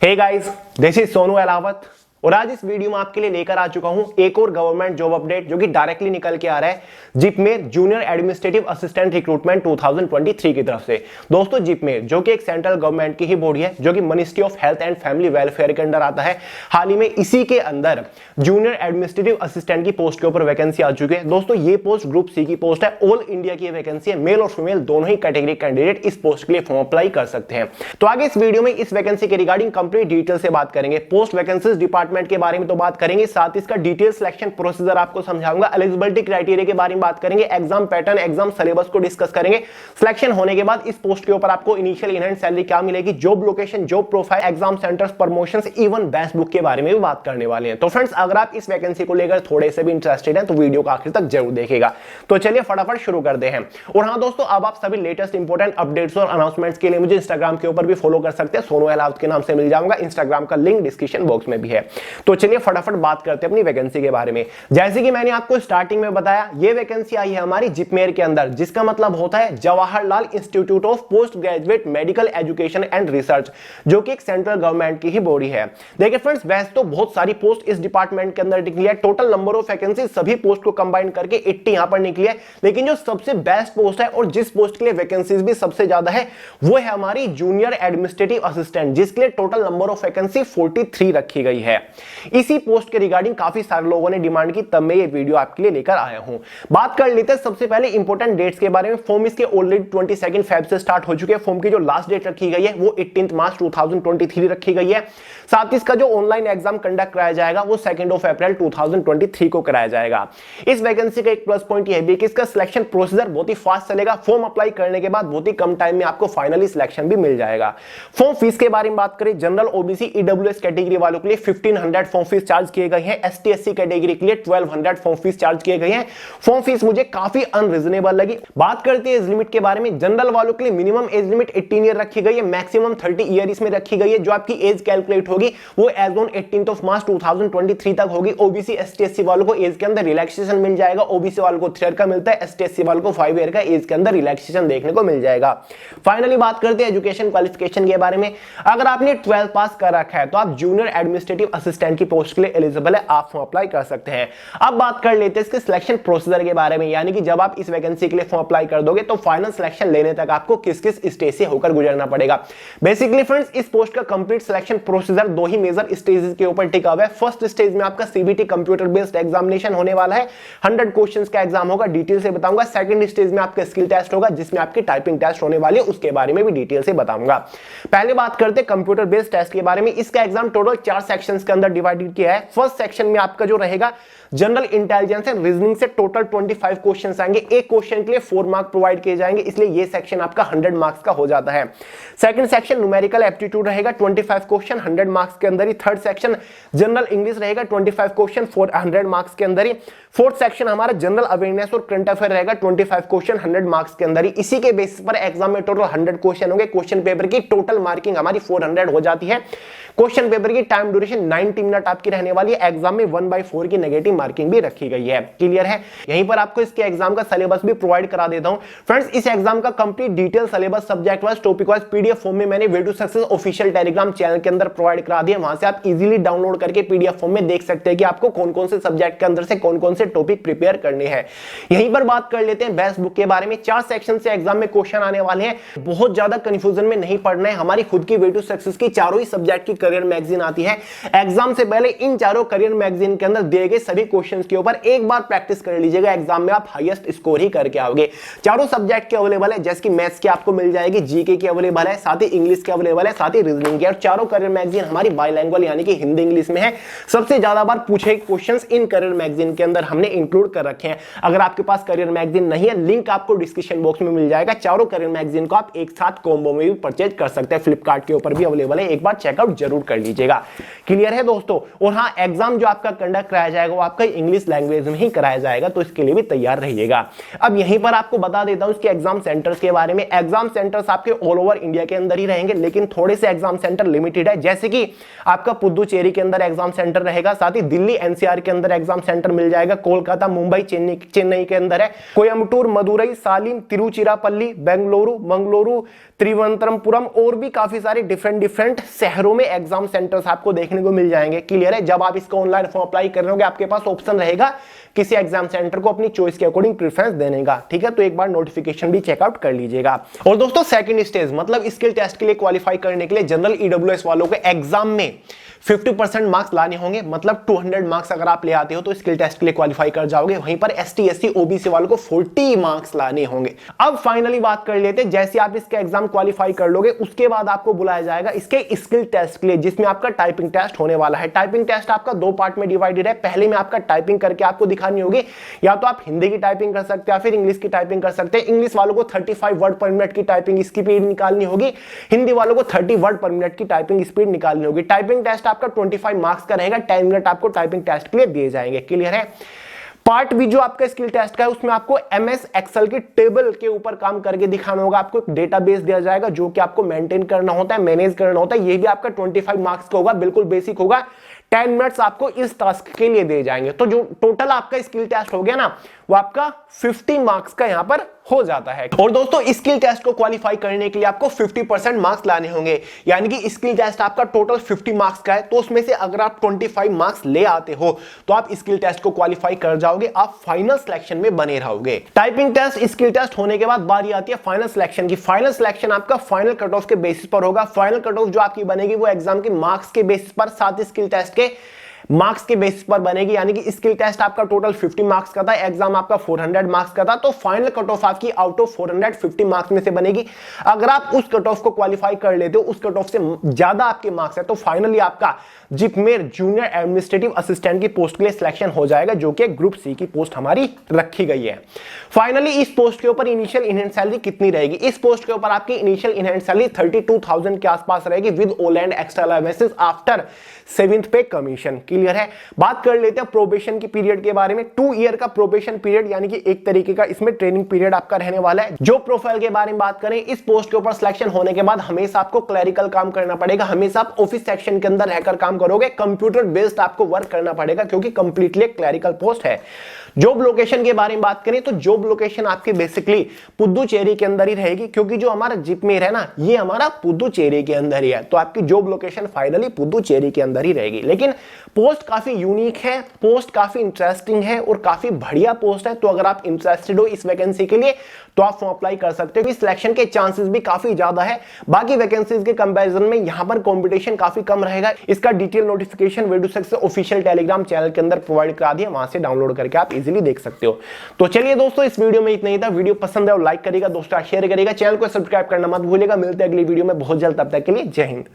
Hey guys, this is Sonu Alawat और आज इस वीडियो में आपके लिए लेकर आ चुका हूं एक और गवर्नमेंट जॉब अपडेट जो कि डायरेक्टली निकल के आ रहा है JIPMER junior administrative assistant recruitment 2023 की तरफ से। दोस्तों जिपमेर जो कि एक सेंट्रल गवर्नमेंट की ही बॉडी है जो कि ministry of health and family welfare के अंडर आता है। हाल ही में इसी के अंदर जूनियर एडमिनिस्ट्रेटिव असिस्टेंट की पोस्ट के ऊपर वैकेंसी आ चुकी है। दोस्तों ये पोस्ट ग्रुप सी की पोस्ट है, ऑल इंडिया की वैकेंसी है, मेल और फीमेल दोनों ही कैटेगरी कैंडिडेट इस पोस्ट के लिए फॉर्म अप्लाई कर सकते हैं। तो आगे इस वीडियो में इस वैकेंसी के रिगार्डिंग कंप्लीट डिटेल से बात करेंगे, पोस्ट वैकेंसीज डिपार्टमेंट के बारे में तो बात करेंगे, साथ ही इसका डिटेल सिलेक्शन प्रोसीजर आपको समझाऊंगा, एलिजिबिलिटी क्राइटेरिया के बारे में बात करेंगे, एग्जाम पैटर्न, एग्जाम सिलेबस को डिस्कस करेंगे। सिलेक्शन होने के बाद इस पोस्ट के ऊपर आपको इनिशियल इनहैंड सैलरी क्या मिलेगी, job location, job profile, exam centres, promotions, even best book के बारे में भी बात करने वाले हैं। तो फ्रेंड्स अगर आप इस वैकेंसी को लेकर थोड़े से भी इंटरेस्टेड हैं तो वीडियो को आखिर तक जरूर देखिएगा। तो चलिए फटाफट शुरू करते हैं। और हाँ दोस्तों, अब आप सभी लेटेस्ट इंपोर्टेंट अपडेट्स और अनाउंसमेंट्स के लिए मुझे इंस्टाग्राम के ऊपर भी फॉलो कर सकते हैं, सोनू अलावत के नाम से मिल जाऊंगा। इंस्टाग्राम का लिंक डिस्क्रिप्शन बॉक्स में भी है। तो चलिए फटाफट बात करते हैं अपनी वैकेंसी के बारे में। जैसे कि मैंने आपको स्टार्टिंग में बताया, ये वैकेंसी आई है हमारी जिपमेर के अंदर, जिसका मतलब होता है Jawaharlal institute of post graduate medical education and research, जो कि एक सेंट्रल गवर्नमेंट की ही बॉडी है। देखिए फ्रेंड्स, वैसे तो बहुत सारी पोस्ट इस डिपार्टमेंट के अंदर निकली है, टोटल नंबर ऑफ वैकेंसी सभी पोस्ट को कंबाइन करके 80 यहां पर निकली है, लेकिन जो सबसे बेस्ट पोस्ट है और जिस पोस्ट के लिए वैकेंसीज भी सबसे ज्यादा है वो है हमारी जूनियर एडमिनिस्ट्रेटिव असिस्टेंट, जिसके लिए टोटल नंबर ऑफ वैकेंसी 43 रखी गई है। इसी पोस्ट के रिगार्डिंग काफी सारे लोगों ने डिमांड की, तब मैं ये वीडियो आपके लिए लेकर आया हूं। बात कर लेते हैं सबसे पहले इंपॉर्टेंट डेट्स के बारे में। फॉर्म इसके ऑलरेडी 22 फेब से स्टार्ट हो चुके हैं। फॉर्म की जो लास्ट डेट रखी गई है वो 18 मार्च 2023 रखी गई है। साथ ही इसका जो ऑनलाइन एग्जाम कंडक्ट कराया जाएगा वो 2 अप्रैल 2023 को कराया जाएगा। इस वैकेंसी का एक प्लस पॉइंट यह भी है कि इसका सिलेक्शन प्रोसीजर बहुत ही फास्ट चलेगा। फॉर्म अप्लाई करने के बाद बहुत ही कम टाइम में आपको फाइनली सिलेक्शन भी मिल जाएगा। फॉर्म फीस के बारे में बात करें, जनरल, ओबीसी, ईडब्ल्यूएस कैटेगरी वालों के लिए 1500 फॉर्म फीस चार्ज किए गए हैं। एसटी एससी कैटेगरी के लिए 1200 फॉर्म फीस चार्ज किए गए हैं। फॉर्म फीस मुझे काफी अनरीजनेबल लगी। बात करते हैं एज लिमिट के बारे में। जनरल वालों के लिए मिनिमम एज लिमिट 18 ईयर रखी गई है, मैक्सिमम 30 ईयर इसमें रखी गई है। जो आपकी एज कैलकुलेट होगी वो एज ऑन 18 मार्च 2023 तक होगी। ओबीसी एसटी एससी वालों को एज के अंदर रिलैक्सेशन मिल जाएगा। ओबीसी वालों को 3 ईयर का मिलता है, एसटी एससी वालों को 5 ईयर का एज के अंदर रिलैक्सेशन देखने को मिल जाएगा। फाइनली बात करते हैं एजुकेशन क्वालिफिकेशन के बारे में। अगर आपने 12 पास कर रखा है तो आप जूनियर एडमिनिस्ट्रेटिव असिस्टेंट की पोस्ट के लिए एलिजिबल है, आप फॉर्म अप्लाई कर सकते हैं। अब बात कर लेते हैं इसके सिलेक्शन प्रोसीजर के बारे में, यानी कि जब आप इस वैकेंसी के लिए फॉर्म अप्लाई कर दोगे तो फाइनल सिलेक्शन लेने तक आपको किस किस स्टेज से होकर गुजरना पड़ेगा। बेसिकली फ्रेंड्स, इस पोस्ट का कंप्लीट सिलेक्शन प्रोसीजर 2 ही मेजर स्टेजेस के ऊपर टिका हुआ है। फर्स्ट स्टेज में आपका सीबीटी कंप्यूटर बेस्ड एग्जामिनेशन होने वाला है, 100 क्वेश्चंस का एग्जाम होगा, डिटेल से बताऊंगा। सेकंड स्टेज में आपका स्किल टेस्ट होगा जिसमें आपकी टाइपिंग टेस्ट होने वाली है, उसके बारे में भी डिटेल से बताऊंगा। पहले बात करते हैं कंप्यूटर बेस्ड टेस्ट के बारे में। इसका एग्जाम टोटल 4 सेक्शंस के अंदर डिवाइडेड किया है। फर्स्ट सेक्शन में आपका जो रहेगा जनरल इंटेलिजेंस एंड रीजनिंग से टोटल 25 क्वेश्चंस आएंगे। एक क्वेश्चन के लिए 4 मार्क प्रोवाइड किए जाएंगे, इसलिए ये सेक्शन आपका 100 मार्क्स का हो जाता है। सेकंड सेक्शन न्यूमेरिकल एप्टीट्यूड रहेगा, 25 क्वेश्चन 100 मार्क्स के अंदर ही। थर्ड सेक्शन जनरल इंग्लिश रहेगा, 25 क्वेश्चन 100 मार्क्स के अंदर ही। फोर्थ सेक्शन हमारा जनरल अवेयरनेस और करंट अफेयर रहेगा, 25 क्वेश्चन 100 मार्क्स के अंदर ही। इसी के बेसिस पर एग्जाम में टोटल 100 क्वेश्चन होंगे। क्वेश्चन पेपर की टोटल मार्किंग हमारी 400 हो जाती है। क्वेश्चन पेपर की टाइम ड्यूरेशन 90 मिनट आपकी रहने वाली है। एग्जाम में 1/4 की नेगेटिव मार्किंग भी रखी गई है। क्लियर है? यहीं पर आपको इसके एग्जाम का सिलेबस भी प्रोवाइड करा देता हूं। फ्रेंड्स, इस एग्जाम का complete detail syllabus subject wise, topic wise PDF form में मैंने way to success official Telegram channel के अंदर प्रोवाइड करा दिया। वहां से आप इजीली डाउनलोड करके पीडीएफ फॉर्म में देख सकते हैं कि आपको कौन कौन से सब्जेक्ट के अंदर से कौन कौन से टॉपिक प्रिपेयर करने हैं। यहीं पर बात कर लेते हैं बेस्ट बुक के बारे में। 4 सेक्शन से एग्जाम में क्वेश्चन आने वाले हैं। बहुत ज्यादा कंफ्यूजन में नहीं पड़ना है। हमारी खुद की वे टू सक्सेस की चारों ही सब्जेक्ट की करियर मैगजीन आती है। एग्जाम से पहले इन चारों करियर मैगजीन के अंदर दिए गए सभी क्वेश्चंस के ऊपर एक बार प्रैक्टिस कर लीजिएगा। एग्जाम में आप हाईएस्ट स्कोर ही करके आओगे। चारों सब्जेक्ट के अवेलेबल है, जैसे कि मैथ्स की आपको मिल जाएगी, जीके की अवेलेबल है, साथ ही इंग्लिश की अवेलेबल है, साथ ही रीजनिंग की। और चारों करियर मैगजीन हमारी बाइलैंग्वेज यानी कि हिंदी इंग्लिश में है। सबसे ज्यादा बार पूछे क्वेश्चंस इन करियर मैगजीन के अंदर हमने इंक्लूड कर रखे हैं। अगर आपके पास करियर मैगजीन नहीं है, लिंक आपको डिस्क्रिप्शन बॉक्स में मिल जाएगा। चारों करियर मैगजीन को आप एक साथ कॉम्बो में भी परचेज कर सकते हैं। फ्लिपकार्ट के ऊपर भी अवेलेबल है, एक बार चेकआउट जरूर कर लीजिएगा। क्लियर है दोस्तों? और हाँ, एग्जाम जो आपका कंडक्ट कराया जाएगा वो आपका इंग्लिश लैंग्वेज में ही कराया जाएगा, तो इसके लिए भी तैयार रहिएगा। अब यहीं पर आपको बता देता हूं इसके एग्जाम सेंटर्स के बारे में। एग्जाम सेंटर्स आपके ऑल ओवर इंडिया के अंदर ही रहेंगे, लेकिन थोड़े से एग्जाम सेंटर लिमिटेड है। जैसे कि आपका पुदुचेरी के अंदर एग्जाम सेंटर रहेगा, साथ ही दिल्ली एनसीआर के अंदर एग्जाम सेंटर मिल जाएगा, कोलकाता, मुंबई, चेन्नई के अंदर है, कोयम्बटूर, मदुरई, सालिम, तिरुचिरापल्ली, बेंगलुरु, मंगलुरु, त्रिवंतरपुरम और भी काफी सारे डिफरेंट शहरों में एग्जाम सेंटर्स आपको देखने को मिल जाएंगे। क्लियर है? जब आप इसका ऑनलाइन फॉर्म अप्लाई कर रहे होगे आपके पास ऑप्शन रहेगा किसी एग्जाम सेंटर को अपनी चॉइस के अकॉर्डिंग प्रेफरेंस देने का। ठीक है, तो एक बार नोटिफिकेशन भी चेकआउट कर लीजिएगा। और दोस्तों सेकंड स्टेज मतलब स्किल टेस्ट के लिए क्वालिफाई करने के लिए जनरल ईडब्ल्यूएस वालों के एग्जाम में 50% मार्क्स लाने होंगे, मतलब 200 मार्क्स अगर आप ले आते हो तो स्किल टेस्ट के लिए क्वालिफाई कर जाओगे। वहीं पर एसटी एससी ओबीसी वालों को 40 मार्क्स लाने होंगे। अब फाइनली बात कर लेते हैं, जैसे आप इसका एग्जाम क्वालिफाई कर लोगे उसके बाद आपको बुलाया जाएगा इसके स्किल टेस्ट के लिए, जिसमें आपका टाइपिंग टेस्ट होने वाला है। टाइपिंग टेस्ट आपका 2 पार्ट में डिवाइडेड है। पहले में आपका टाइपिंग करके आपको दिखानी होगी, या तो आप हिंदी की टाइपिंग कर सकते हैं या फिर इंग्लिश की टाइपिंग कर सकते हैं। इंग्लिश वालों को 35 वर्ड पर मिनट की टाइपिंग स्पीड निकालनी होगी, हिंदी वालों को 30 वर्ड पर मिनट की टाइपिंग स्पीड निकालनी होगी। टाइपिंग टेस्ट आपका 25 मार्क्स का रहेगा। 10 मिनट आपको टाइपिंग टेस्ट के लिए दिए जाएंगे। क्लियर है? पार्ट भी जो आपका स्किल टेस्ट का है उसमें आपको एमएस एक्सेल की टेबल के ऊपर काम करके दिखाना होगा। आपको एक डेटाबेस दिया जाएगा जो कि आपको मेंटेन करना होता है, मैनेज करना होता है। ये भी आपका 25 मार्क्स का होगा, बिल्कुल बेसिक होगा। 10 मिनट्स आपको इस टास्क के लिए दिए जाएंगे। तो जो टोटल आपका स्किल टेस्ट हो गया ना, वो आपका 50 मार्क्स का यहां पर हो जाता है। और दोस्तों स्किल टेस्ट को क्वालिफाई करने के लिए आपको 50% मार्क्स लाने होंगे, यानी कि स्किल टेस्ट आपका टोटल 50 मार्क्स का है, तो उसमें से अगर आप 25 मार्क्स ले आते हो तो आप स्किल टेस्ट को क्वालिफाई कर जाओगे, आप फाइनल सिलेक्शन में बने रहोगे। टाइपिंग टेस्ट स्किल टेस्ट होने के बाद बारी आती है फाइनल सिलेक्शन की। फाइनल सिलेक्शन आपका फाइनल कट ऑफ के बेसिस पर होगा। फाइनल कट ऑफ जो आपकी बनेगी वो एग्जाम के मार्क्स के बेसिस पर, साथ ही स्किल टेस्ट के मार्क्स के बेसिस पर बनेगी। यानी कि स्किल टेस्ट आपका टोटल 50 मार्क्स का था, एग्जाम आपका 400 मार्क्स का था, तो फाइनल कट ऑफ आपकी आउट ऑफ 450 मार्क्स में से बनेगी। अगर आप उस कट ऑफ को क्वालिफाई कर लेते हो, उस कट ऑफ से ज्यादा आपके मार्क्स है, तो फाइनली आपका जिपमेर जूनियर एडमिनिस्ट्रेटिव असिस्टेंट की पोस्ट के लिए सिलेक्शन हो जाएगा, जो कि ग्रुप सी की पोस्ट हमारी रखी गई है। फाइनली इस पोस्ट के ऊपर इनिशियल इन हैंड सैलरी कितनी रहेगी? इस पोस्ट के ऊपर आपकी इनिशियल इन हैंड सैलरी 32,000 के आसपास रहेगी, with all and extra allowances after 7th पे कमीशन। क्लियर है? बात कर लेते हैं प्रोबेशन की पीरियड के बारे में। 2 ईयर का प्रोबेशन पीरियड, यानी कि एक तरीके का इसमें ट्रेनिंग पीरियड आपका रहने वाला है। जो प्रोफाइल के बारे में बात करें, इस पोस्ट के ऊपर सिलेक्शन होने के बाद हमेशा आपको क्लरिकल काम करना पड़ेगा, हमेशा आप ऑफिस सेक्शन के अंदर रहकर काम करोगे, कंप्यूटर बेस्ड आपको वर्क करना पड़ेगा, क्योंकि कंप्लीटली क्लरिकल पोस्ट है। जॉब लोकेशन के बारे में बात करें तो जॉब लोकेशन आपकी बेसिकली पुदुचेरी के अंदर ही रहेगी, क्योंकि जो हमारा जिपमेर है ना, ये हमारा पुदुचेरी के अंदर ही है, तो आपकी जॉब लोकेशन फाइनली पुदुचेरी के अंदर ही रहेगी। लेकिन पोस्ट काफी यूनिक है, पोस्ट काफी इंटरेस्टिंग है और काफी बढ़िया पोस्ट है। तो अगर आप इंटरेस्टेड हो इस वैकेंसी के लिए तो आप फॉर्म अप्लाई कर सकते हो। सिलेक्शन के चांसेस भी काफी ज्यादा है, बाकी वैकेंसीज के कंपैरिजन में यहां पर कंपटीशन काफी कम रहेगा। इसका डिटेल नोटिफिकेशन वेडुसेक्स ऑफिशियल टेलीग्राम चैनल के अंदर प्रोवाइड करा दिया, वहां से डाउनलोड करके आप इजीली देख सकते हो। तो चलिए दोस्तों, इस वीडियो में इतना ही था। वीडियो पसंद है और लाइक करिएगा, दोस्तों शेयर करिएगा, चैनल को सब्सक्राइब करना मत भूलिएगा। मिलते हैं अगली वीडियो में बहुत जल्द, तब तक के लिए जय हिंद।